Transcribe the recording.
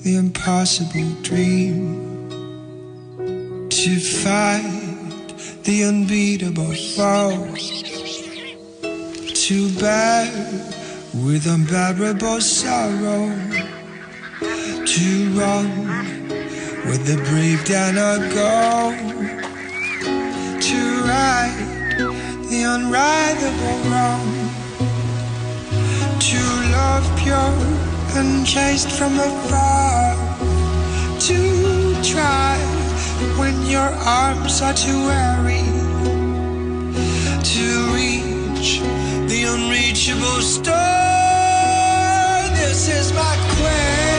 the impossible dream, to fight the unbeatable foe, to bear with unbearable sorrow, to run where the brave dare not go, to right the unrightable wrong, to love pure and chaste from afar, to try when your arms are too weary, to reach the unreachable star. This is my quest.